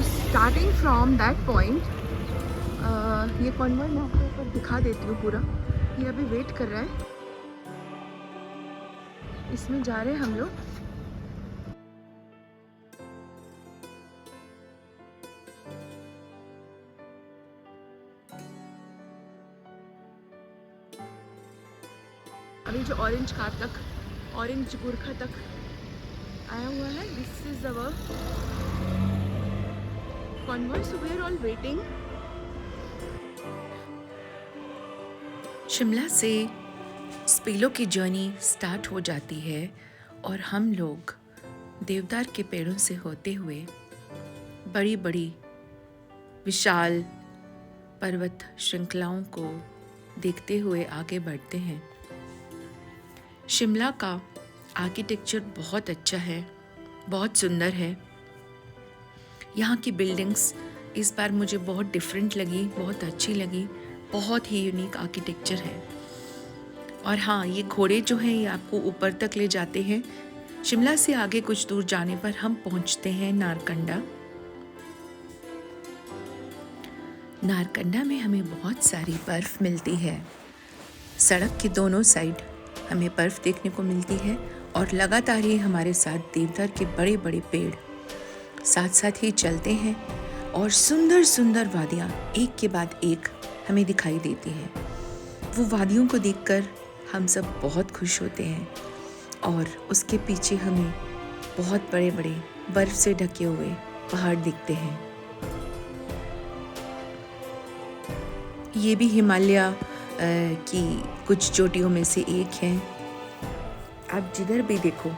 Starting from that point, ये convoy मैं आपको ऊपर दिखा देती हूँ पूरा। ये अभी वेट कर रहा है, इसमें जा रहे हैं हम लोग। अभी जो ऑरेंज कार तक, ऑरेंज बुरखा तक आया हुआ है, this is our convoy, so we are all waiting. Shimla से स्पीलो की जर्नी स्टार्ट हो जाती है और हम लोग देवदार के पेड़ों से होते हुए बड़ी बड़ी विशाल पर्वत श्रृंखलाओं को देखते हुए आगे बढ़ते हैं। शिमला का आर्किटेक्चर बहुत अच्छा है, बहुत सुंदर है। यहाँ की बिल्डिंग्स इस बार मुझे बहुत डिफरेंट लगी, बहुत अच्छी लगी, बहुत ही यूनिक आर्किटेक्चर है। और हाँ, ये घोड़े जो हैं ये आपको ऊपर तक ले जाते हैं। शिमला से आगे कुछ दूर जाने पर हम पहुँचते हैं नारकंडा। नारकंडा में हमें बहुत सारी बर्फ़ मिलती है। सड़क के दोनों साइड हमें बर्फ़ देखने को मिलती है और लगातार ही हमारे साथ देवदार के बड़े बड़े पेड़ साथ साथ ही चलते हैं और सुंदर सुंदर वादियाँ एक के बाद एक हमें दिखाई देती हैं। वो वादियों को देखकर हम सब बहुत खुश होते हैं और उसके पीछे हमें बहुत बड़े बड़े बर्फ़ से ढके हुए पहाड़ दिखते हैं। ये भी हिमालय की कुछ चोटियों में से एक है। आप जिधर भी देखो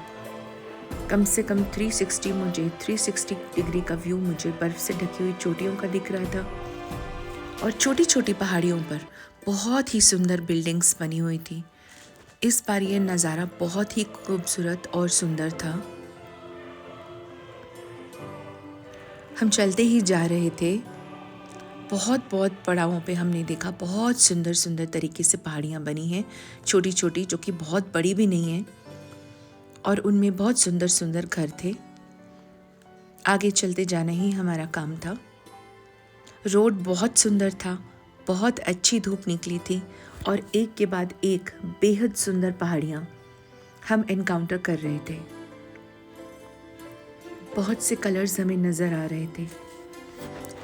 कम से कम 360 डिग्री का व्यू मुझे बर्फ़ से ढकी हुई चोटियों का दिख रहा था और छोटी छोटी पहाड़ियों पर बहुत ही सुंदर बिल्डिंग्स बनी हुई थी। इस बार ये नज़ारा बहुत ही खूबसूरत और सुंदर था। हम चलते ही जा रहे थे, बहुत बहुत पड़ावों पे हमने देखा बहुत सुंदर सुंदर तरीके से पहाड़ियाँ बनी हैं, छोटी छोटी, जो कि बहुत बड़ी भी नहीं हैं, और उनमें बहुत सुंदर सुंदर घर थे। आगे चलते जाना ही हमारा काम था। रोड बहुत सुंदर था, बहुत अच्छी धूप निकली थी और एक के बाद एक बेहद सुंदर पहाड़ियाँ हम एनकाउंटर कर रहे थे। बहुत से कलर्स हमें नज़र आ रहे थे,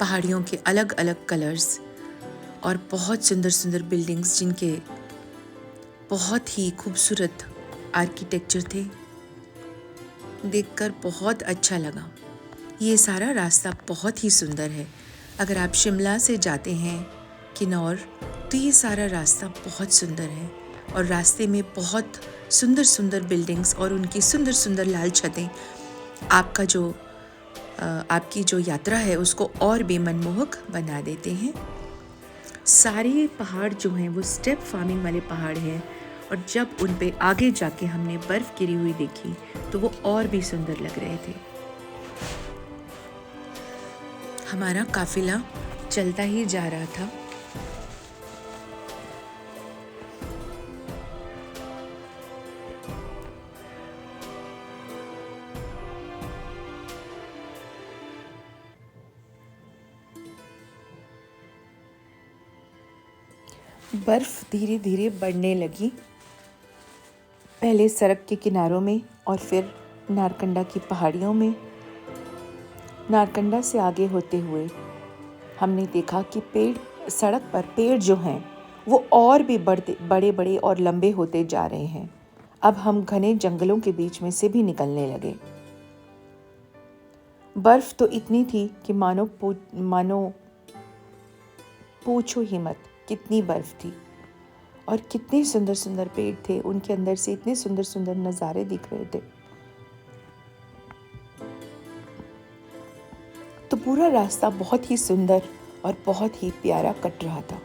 पहाड़ियों के अलग अलग कलर्स और बहुत सुंदर सुंदर बिल्डिंग्स जिनके बहुत ही खूबसूरत आर्किटेक्चर थे। देखकर बहुत अच्छा लगा। ये सारा रास्ता बहुत ही सुंदर है। अगर आप शिमला से जाते हैं किन्नौर तो ये सारा रास्ता बहुत सुंदर है और रास्ते में बहुत सुंदर सुंदर बिल्डिंग्स और उनकी सुंदर सुंदर लाल छतें आपकी जो यात्रा है उसको और भी मनमोहक बना देते हैं। सारे पहाड़ जो हैं वो स्टेप फार्मिंग वाले पहाड़ हैं और जब उन पे आगे जाके हमने बर्फ़ गिरी हुई देखी तो वो और भी सुंदर लग रहे थे। हमारा काफिला चलता ही जा रहा था। बर्फ़ धीरे धीरे बढ़ने लगी, पहले सड़क के किनारों में और फिर नारकंडा की पहाड़ियों में। नारकंडा से आगे होते हुए हमने देखा कि सड़क पर पेड़ जो हैं वो और भी बड़े बड़े और लंबे होते जा रहे हैं। अब हम घने जंगलों के बीच में से भी निकलने लगे। बर्फ़ तो इतनी थी कि मानो पूछो ही मत कितनी बर्फ़ थी और कितने सुंदर सुंदर पेड़ थे, उनके अंदर से इतने सुंदर सुंदर नज़ारे दिख रहे थे। तो पूरा रास्ता बहुत ही सुंदर और बहुत ही प्यारा कट रहा था।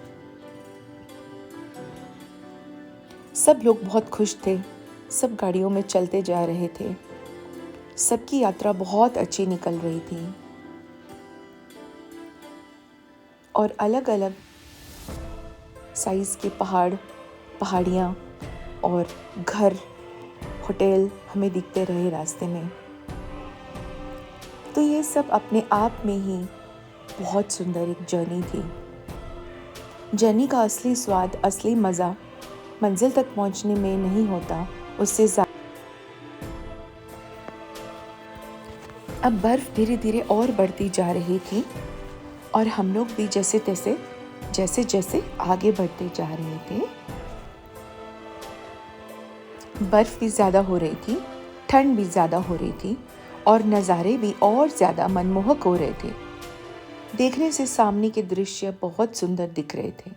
सब लोग बहुत खुश थे, सब गाड़ियों में चलते जा रहे थे, सबकी यात्रा बहुत अच्छी निकल रही थी और अलग अलग साइज़ के पहाड़ियाँ और घर, होटल हमें दिखते रहे रास्ते में। तो ये सब अपने आप में ही बहुत सुंदर एक जर्नी थी। जर्नी का असली स्वाद, असली मज़ा मंजिल तक पहुंचने में नहीं होता, उससे ज़्यादा। अब बर्फ़ धीरे धीरे और बढ़ती जा रही थी और हम लोग भी जैसे जैसे आगे बढ़ते जा रहे थे, बर्फ़ भी ज़्यादा हो रही थी, ठंड भी ज़्यादा हो रही थी और नज़ारे भी और ज़्यादा मनमोहक हो रहे थे। देखने से सामने के दृश्य बहुत सुंदर दिख रहे थे।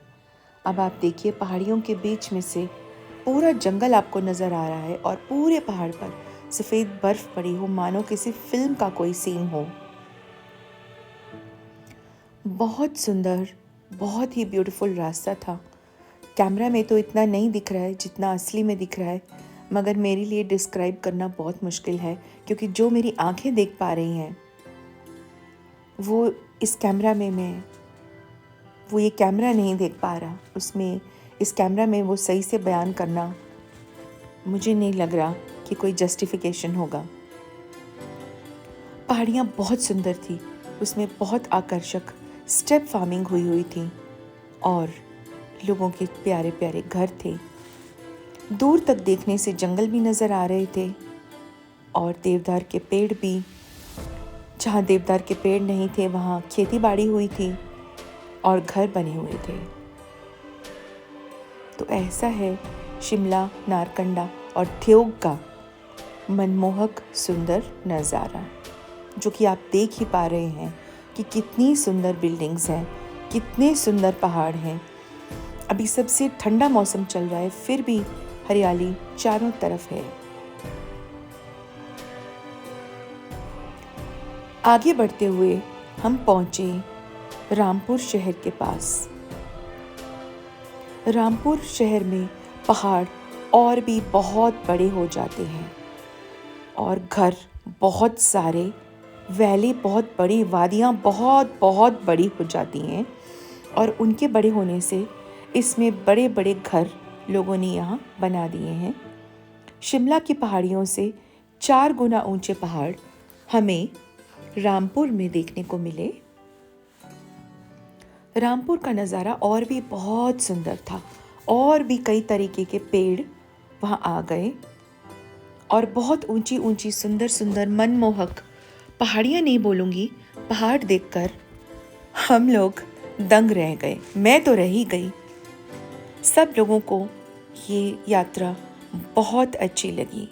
अब आप देखिए, पहाड़ियों के बीच में से पूरा जंगल आपको नज़र आ रहा है और पूरे पहाड़ पर सफ़ेद बर्फ़ पड़ी हो, मानो किसी फिल्म का कोई सीन हो। बहुत सुंदर, बहुत ही ब्यूटीफुल रास्ता था। कैमरा में तो इतना नहीं दिख रहा है जितना असली में दिख रहा है, मगर मेरे लिए डिस्क्राइब करना बहुत मुश्किल है, क्योंकि जो मेरी आंखें देख पा रही हैं वो इस कैमरा में वो ये कैमरा नहीं देख पा रहा। उसमें इस कैमरा में वो सही से बयान करना मुझे नहीं लग रहा कि कोई जस्टिफिकेशन होगा। पहाड़ियाँ बहुत सुंदर थी, उसमें बहुत आकर्षक स्टेप फार्मिंग हुई थी और लोगों के प्यारे प्यारे घर थे। दूर तक देखने से जंगल भी नज़र आ रहे थे और देवदार के पेड़ भी। जहाँ देवदार के पेड़ नहीं थे वहाँ खेती बाड़ी हुई थी और घर बने हुए थे। तो ऐसा है शिमला, नारकंडा और ठियोग का मनमोहक सुंदर नज़ारा, जो कि आप देख ही पा रहे हैं कि कितनी सुंदर बिल्डिंग्स हैं, कितने सुंदर पहाड़ हैं। अभी सबसे ठंडा मौसम चल रहा है, फिर भी हरियाली चारों तरफ है। आगे बढ़ते हुए हम पहुंचे रामपुर शहर के पास। रामपुर शहर में पहाड़ और भी बहुत बड़े हो जाते हैं और घर बहुत सारे, वैली बहुत बड़ी, वादियाँ बहुत बहुत बड़ी हो जाती हैं और उनके बड़े होने से इसमें बड़े बड़े घर लोगों ने यहाँ बना दिए हैं। शिमला की पहाड़ियों से 4 गुना ऊंचे पहाड़ हमें रामपुर में देखने को मिले। रामपुर का नज़ारा और भी बहुत सुंदर था और भी कई तरीके के पेड़ वहाँ आ गए और बहुत ऊंची ऊंची सुंदर सुंदर मनमोहक पहाड़ियाँ नहीं बोलूँगी, पहाड़ देखकर हम लोग दंग रह गए। मैं तो रह ही गई। सब लोगों को ये यात्रा बहुत अच्छी लगी।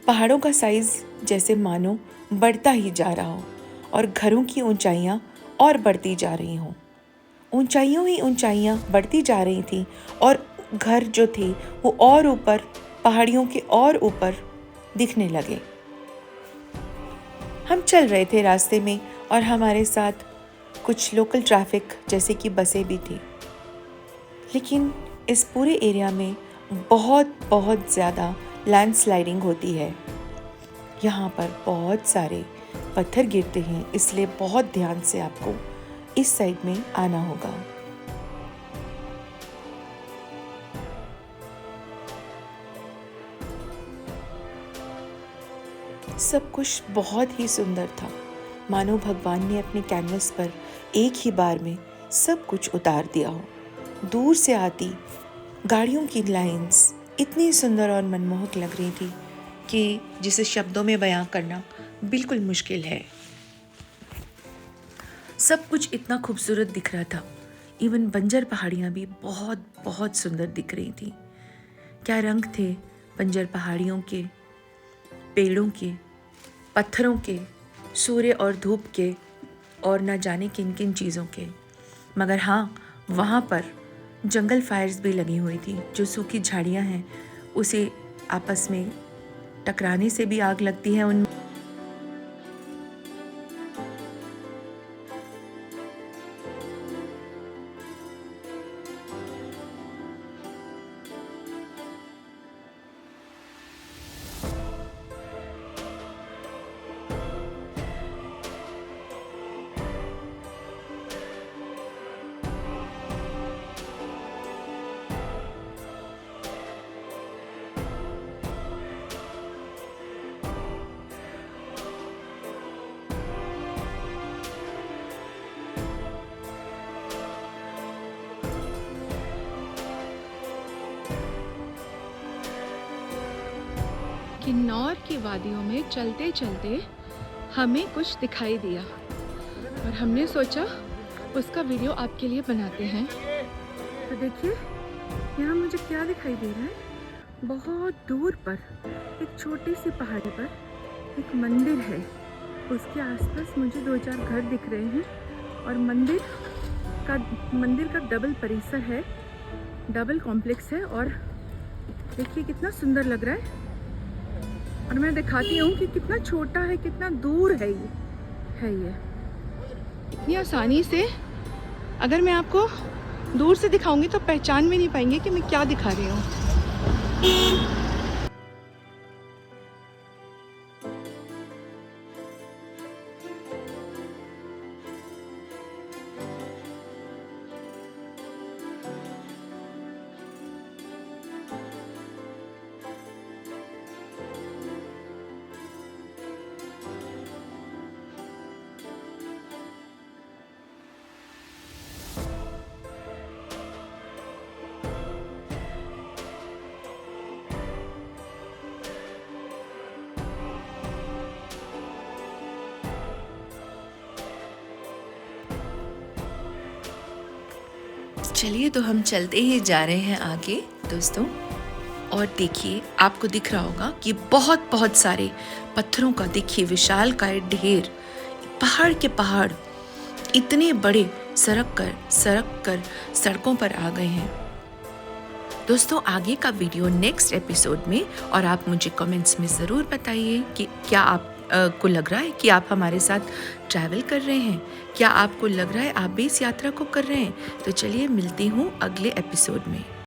पहाड़ों का साइज जैसे मानो बढ़ता ही जा रहा हो और घरों की ऊंचाइयाँ और बढ़ती जा रही हों। ऊंचाइयों ही ऊंचाइयाँ बढ़ती जा रही थी और घर जो थे वो और ऊपर, पहाड़ियों के और ऊपर दिखने लगे। हम चल रहे थे रास्ते में और हमारे साथ कुछ लोकल ट्रैफिक जैसे कि बसें भी थी, लेकिन इस पूरे एरिया में बहुत बहुत ज़्यादा लैंडस्लाइडिंग होती है। यहाँ पर बहुत सारे पत्थर गिरते हैं, इसलिए बहुत ध्यान से आपको इस साइड में आना होगा। सब कुछ बहुत ही सुंदर था, मानो भगवान ने अपने कैनवस पर एक ही बार में सब कुछ उतार दिया हो। दूर से आती गाड़ियों की लाइंस इतनी सुंदर और मनमोहक लग रही थी कि जिसे शब्दों में बयां करना बिल्कुल मुश्किल है। सब कुछ इतना खूबसूरत दिख रहा था। इवन बंजर पहाड़ियाँ भी बहुत बहुत सुंदर दिख रही थी। क्या रंग थे बंजर पहाड़ियों के, पेड़ों के, पत्थरों के, सूर्य और धूप के और न जाने किन किन चीज़ों के। मगर हाँ, वहाँ पर जंगल फायर्स भी लगी हुई थी। जो सूखी झाड़ियाँ हैं उसे आपस में टकराने से भी आग लगती है उन किन्नौर की वादियों में चलते चलते हमें कुछ दिखाई दिया और हमने सोचा उसका वीडियो आपके लिए बनाते हैं। तो देखिए यहाँ मुझे क्या दिखाई दे रहा है। बहुत दूर पर एक छोटी सी पहाड़ी पर एक मंदिर है। उसके आसपास मुझे 2-4 घर दिख रहे हैं और मंदिर का डबल परिसर है, डबल कॉम्प्लेक्स है। और देखिए कितना सुंदर लग रहा है। और मैं दिखाती हूँ कि कितना छोटा है, कितना दूर है ये। इतनी आसानी से अगर मैं आपको दूर से दिखाऊंगी तो पहचान भी नहीं पाएंगे कि मैं क्या दिखा रही हूँ। चलिए तो हम चलते ही जा रहे हैं आगे दोस्तों। और देखिए आपको दिख रहा होगा कि बहुत बहुत सारे पत्थरों का देखिए विशालकाय ढेर, पहाड़ के पहाड़ इतने बड़े सरक कर सड़कों पर आ गए हैं। दोस्तों आगे का वीडियो नेक्स्ट एपिसोड में, और आप मुझे कमेंट्स में ज़रूर बताइए कि क्या आप को लग रहा है कि आप हमारे साथ ट्रैवल कर रहे हैं, क्या आपको लग रहा है आप भी इस यात्रा को कर रहे हैं। तो चलिए मिलती हूँ अगले एपिसोड में।